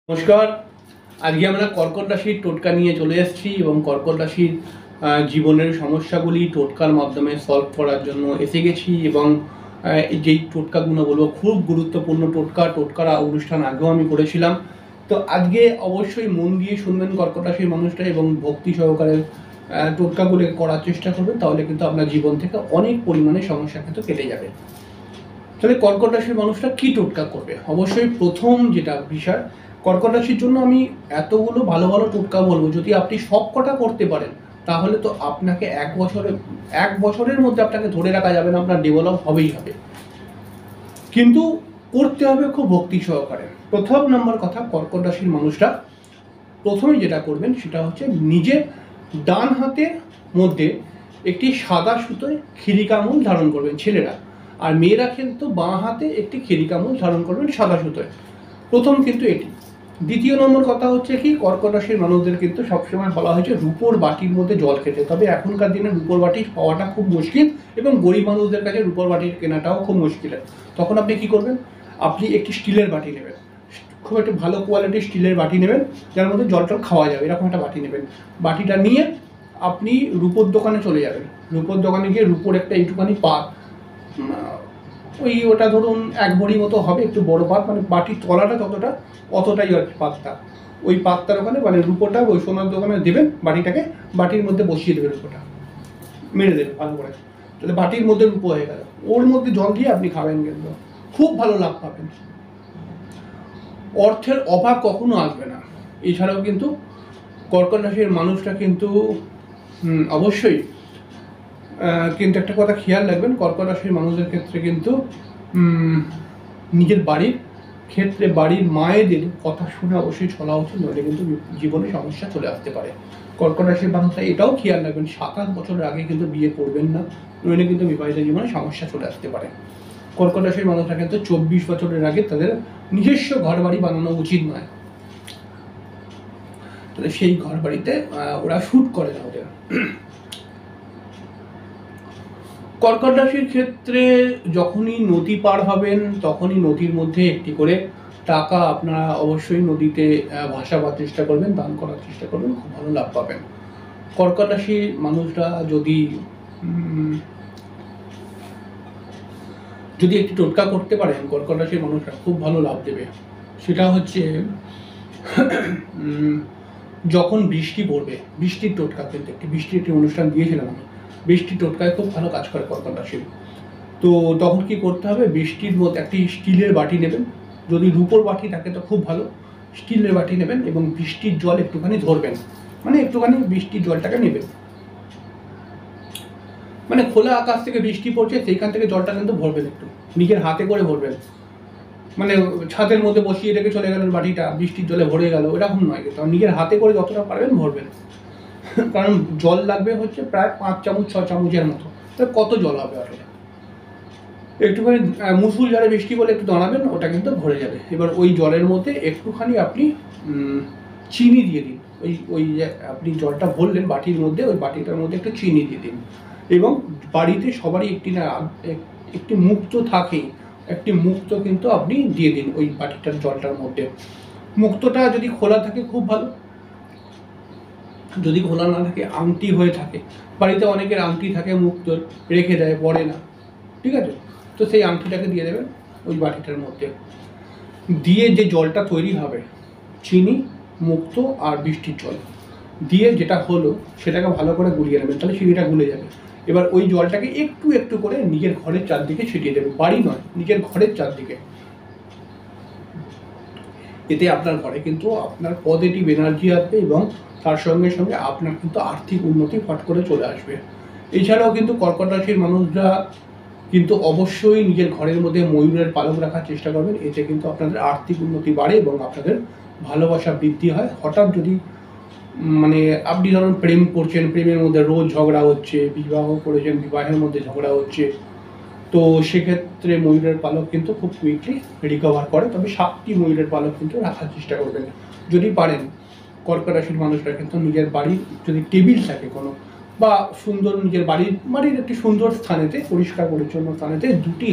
নমস্কার, আজকে আমরা কর্কট রাশির টোটকা নিয়ে চলে এসেছি এবং কর্কট রাশির জীবনের সমস্যাগুলি টোটকার মাধ্যমে সলভ করার জন্য এসে গেছি। এবং যেই টোটকাগুলো বলবো খুব গুরুত্বপূর্ণ টোটকার অনুষ্ঠান আগেও আমি করেছিলাম। তো আজকে অবশ্যই মন দিয়ে শুনবেন কর্কট রাশির মানুষটা এবং ভক্তি সহকারে টোটকাগুলো করার চেষ্টা করবেন, তাহলে কিন্তু আপনার জীবন থেকে অনেক পরিমাণে সমস্যা কিন্তু কেটে যাবে। তাহলে কর্কট রাশির মানুষটা কি টোটকা করবে? অবশ্যই প্রথম যেটা বিষয়, কর্কট রাশির জন্য আমি এতগুলো ভালো ভালো টোটকা বলবো, যদি আপনি সব কটা করতে পারেন তাহলে তো আপনাকে এক বছরের মধ্যে আপনাকে ধরে রাখা যাবে না, আপনার ডেভেলপ হবেই হবে, কিন্তু করতে হবে খুব ভক্তি সহকারে। প্রথম নম্বর কথা, কর্কট রাশির মানুষরা প্রথমে যেটা করবেন সেটা হচ্ছে নিজের ডান হাতের মধ্যে একটি সাদা সুতোয় খিরিকামূল ধারণ করবেন ছেলেরা, আর মেয়েরা কিন্তু বাঁ হাতে একটি খিরিকামূল ধারণ করবেন সাদা সুতোয়। প্রথম কিন্তু এটি। দ্বিতীয় নম্বর কথা হচ্ছে কি, কর্কট রাশির মানুষদের কিন্তু সবসময় বলা হয়েছে রূপোর বাটির মধ্যে জল খেতে, তবে এখনকার দিনে রূপোর বাটি পাওয়াটা খুব মুশকিল এবং গরিব মানুষদের কাছে রূপোর বাটির কেনাটাও খুব মুশকিল। তখন আপনি কি করবেন, আপনি একটি স্টিলের বাটি নেবেন, খুব একটা ভালো কোয়ালিটির স্টিলের বাটি নেবেন, যার মধ্যে জলটা খাওয়া যাবে এরকম একটা বাটি নেবেন। বাটিটা নিয়ে আপনি রূপোর দোকানে চলে যাবেন। রূপোর দোকানে গিয়ে রূপোর একটা এইটুখানি পাত, ওটা ধরুন 1 ভরি মতো হবে, একটু বড় পাত, মানে বাটির তলাটা যতটা অতটাই আর পাতটা, ওই পাতটার ওখানে মানে রূপোটা ওই সোনার দোকানে দেবেন, বাটিটাকে বাটির মধ্যে বসিয়ে দেবেন, রূপোটা মেরে দেবেন ভালো করে, তাহলে বাটির মধ্যে রূপো হয়ে গেল। ওর মধ্যে জল দিয়ে আপনি খাবেন, কিন্তু খুব ভালো লাভ পাবেন, অর্থের অভাব কখনো আসবে না। এছাড়াও কিন্তু কর্কট রাশির মানুষটা কিন্তু অবশ্যই কিন্তু একটা কথা খেয়াল রাখবেন, কর্কট রাশির মানুষদের ক্ষেত্রে কিন্তু নিজের বাড়ির ক্ষেত্রে বাড়ির মায়েদের কথা শুনে অবশ্যই চলা উচিত, নইলে কিন্তু জীবনে সমস্যা চলে আসতে পারে। কর্কট রাশির মানুষরা এটাও খেয়াল রাখবেন, 7-8 বছরের আগে কিন্তু বিয়ে করবেন না, নইলে কিন্তু বিবাহিত জীবনে সমস্যা চলে আসতে পারে। কর্কট রাশির মানুষরা কিন্তু 24 বছরের আগে তাদের নিজস্ব ঘর বাড়ি বানানো উচিত নয়, তাহলে সেই ঘর বাড়িতে ওরা শুট করে না ওদের। কর্কট রাশির ক্ষেত্রে যখনই নদী পার হবেন তখনই নদীর মধ্যে একটি করে টাকা আপনারা অবশ্যই নদীতে ভাসাবার চেষ্টা করবেন, দান করার চেষ্টা করবেন, খুব ভালো লাভ পাবেন। কর্কট রাশির মানুষরা যদি একটি টোটকা করতে পারেন, কর্কট রাশির মানুষরা খুব ভালো লাভ দেবে। সেটা হচ্ছে যখন বৃষ্টি পড়বে, বৃষ্টির টোটকা, কিন্তু একটি অনুষ্ঠান দিয়েছিলাম আমি, বৃষ্টির টোটকায় খুব ভালো কাজ করে কর্কট রাশির। তো তখন কি করতে হবে, বৃষ্টির মধ্যে একটি স্টিলের বাটি নেবেন, যদি রূপোর বাটি থাকে তো খুব ভালো, স্টিলের বাটি নেবেন এবং বৃষ্টির জল একটুখানি ধরবেন, মানে একটুখানি বৃষ্টির জলটাকে নেবেন, মানে খোলা আকাশ থেকে বৃষ্টি পড়ছে সেইখান থেকে জলটা কিন্তু ভরবেন, একটু নিজের হাতে করে ভরবেন, মানে ছাদের মধ্যে বসিয়ে রেখে চলে গেলেন বাটিটা বৃষ্টির জলে ভরে গেল, এরকম নয়, কিন্তু নিজের হাতে করে যতটা পারবেন ভরবেন। কারণ জল লাগবে হচ্ছে প্রায় 5 চামচ 6 চামচের মতো, কত জল হবে আসলে, একটুখানি মুসুল ঝড়ে বৃষ্টি বলে একটু দাঁড়াবেন, ওটা কিন্তু ভরে যাবে। এবার ওই জলের মধ্যে একটুখানি আপনি চিনি দিয়ে দিন, ওই যে আপনি জলটা ভরলেন বাটির মধ্যে, ওই বাটিটার মধ্যে একটু চিনি দিয়ে দিন, এবং বাড়িতে সবারই একটি মুক্ত থাকে, একটি মুক্ত কিন্তু আপনি দিয়ে দিন ওই বাটিটার জলটার মধ্যে। মুক্তটা যদি খোলা থাকে খুব ভালো, যদি খোলা না থাকে, আংটি হয়ে থাকে, বাড়িতে অনেকের আংটি থাকে মুক্ত, রেখে দেয়, পড়ে না, ঠিক আছে, তো সেই আংটিটাকে দিয়ে দেবেন ওই বাটিটার মধ্যে, দিয়ে যে জলটা তৈরি হবে, চিনি, মুক্ত আর বৃষ্টির জল দিয়ে যেটা হলো সেটাকে ভালো করে গুলিয়ে নেবেন, তাহলে চিনিটা গুলে যাবে। এবার ওই জলটাকে একটু একটু করে নিজের ঘরের চারদিকে ছিটিয়ে দেবেন, বাড়ি নয়, নিজের ঘরের চারদিকে। এতে আপনার ঘরে কিন্তু আপনার পজিটিভ এনার্জি আসবে এবং তার সঙ্গে সঙ্গে আপনার কিন্তু আর্থিক উন্নতি ফট করে চলে আসবে। এছাড়াও কিন্তু কর্কট রাশির মানুষরা কিন্তু অবশ্যই নিজের ঘরের মধ্যে ময়ূরের পালক রাখার চেষ্টা করবেন, এতে কিন্তু আপনাদের আর্থিক উন্নতি বাড়ে এবং আপনাদের ভালোবাসা বৃদ্ধি হয়। হঠাৎ যদি মানে আপনি ধরুন প্রেম করছেন, প্রেমের মধ্যে রোজ ঝগড়া হচ্ছে, বিবাহ করেছেন, বিবাহের মধ্যে ঝগড়া হচ্ছে, তো সেক্ষেত্রে ময়ূরের পালক কিন্তু খুব কুইকলি রিকভার করে, তবে 7টি ময়ূরের পালক কিন্তু রাখার চেষ্টা করবেন যদি পারেন। কর্কট রাশির মানুষরা কিন্তু নিজের বাড়ির যদি টেবিল থাকে কোনো, বা সুন্দর নিজের বাড়ির একটি সুন্দর স্থানেতে, পরিষ্কার পরিচ্ছন্ন স্থানেতে দুটি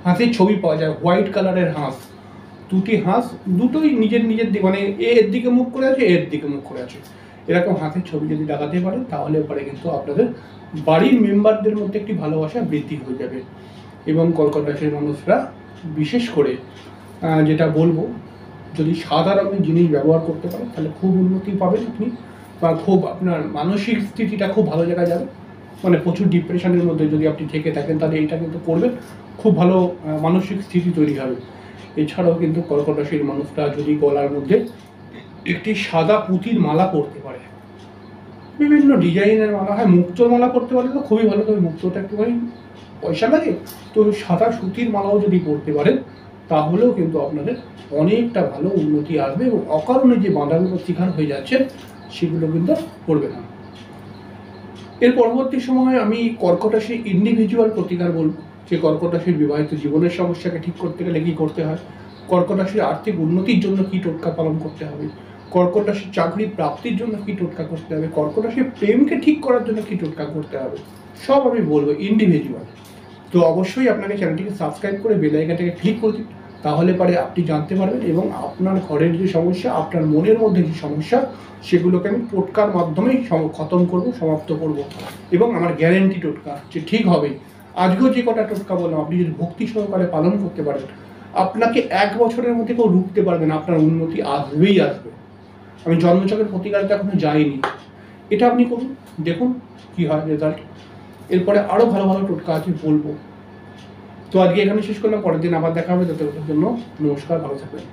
হাঁসের ছবি পাওয়া যায়, হোয়াইট কালারের হাঁস, দুটি হাঁস, দুটোই নিজের দিকে, মানে এর দিকে মুখ করে আছে, এর দিকে মুখ করে আছে, এরকম হাঁসের ছবি যদি লাগাতে পারেন তাহলে পরে কিন্তু আপনাদের বাড়ির মেম্বারদের মধ্যে একটি ভালোবাসা বৃদ্ধি হয়ে যাবে। এবং কর্কট রাশির মানুষরা বিশেষ করে যেটা বলবো, যদি সাদা রঙের জিনিস ব্যবহার করতে পারেন তাহলে খুব উন্নতি পাবেন আপনি, বা খুব আপনার মানসিক স্থিতিটা খুব ভালো জায়গায় যাবে। মানে প্রচুর ডিপ্রেশনের মধ্যে যদি আপনি থেকে থাকেন তাহলে এইটা কিন্তু করবেন, খুব ভালো মানসিক স্থিতি তৈরি হবে। এছাড়াও কিন্তু কর্কট রাশির মানুষরা যদি গলার মধ্যে একটি সাদা পুঁতির মালা পরতে পারে, বিভিন্ন ডিজাইনের মালা হয়, মুক্তোর মালা পরতে পারে তো খুবই ভালো, তবে মুক্তোটা একটুখানি পয়সা লাগে, তো সাদা সুতির মালাও যদি পরতে পারেন তাহলেও কিন্তু আপনাদের অনেকটা ভালো উন্নতি আসবে এবং অকারণে যে বাধাগুলোর শিকার হয়ে যাচ্ছে সেগুলো কিন্তু করবে না। এর পরবর্তী সময়ে আমি কর্কট রাশির ইন্ডিভিজুয়াল প্রতিকার বলবো, যে কর্কট রাশির বিবাহিত জীবনের সমস্যাকে ঠিক করতে গেলে কী করতে হয়, কর্কট রাশির আর্থিক উন্নতির জন্য কী টোটকা পালন করতে হবে, কর্কট রাশির চাকরি প্রাপ্তির জন্য কী টোটকা করতে হবে, কর্কট রাশির প্রেমকে ঠিক করার জন্য কী টোটকা করতে হবে, সব আমি বলবো ইন্ডিভিজুয়াল। তো অবশ্যই আপনাকে চ্যানেলটিকে সাবস্ক্রাইব করে বেল আইকনটাকে ক্লিক করে দিন, তাহলে পরে আপনি জানতে পারবেন এবং আপনার ঘরের যে সমস্যা, আপনার মনের মধ্যে যে সমস্যা, সেগুলোকে আমি টোটকার মাধ্যমেই খতম করব, সমাপ্ত করব, এবং আমার গ্যারেন্টি টোটকা যে ঠিক হবে। আজকেও যে কটা টোটকা বললাম আপনি যদি ভক্তি সহকারে পালন করতে পারেন, আপনাকে 1 বছরের মধ্যে কেউ রুখতে পারবে না, আপনার উন্নতি আসবেই আসবে। আমি জন্মচক্রের প্রতিকারটা এখনো যাইনি, এটা আপনি করুন, দেখুন কি হয় রেজাল্ট। এরপরে আরও ভালো ভালো টোটকা আছে বলবো। তো আজকে এখানে শেষ করলাম, পরের দিন আবার দেখা হবে। ততক্ষণের জন্য নমস্কার, ভালো থাকবেন।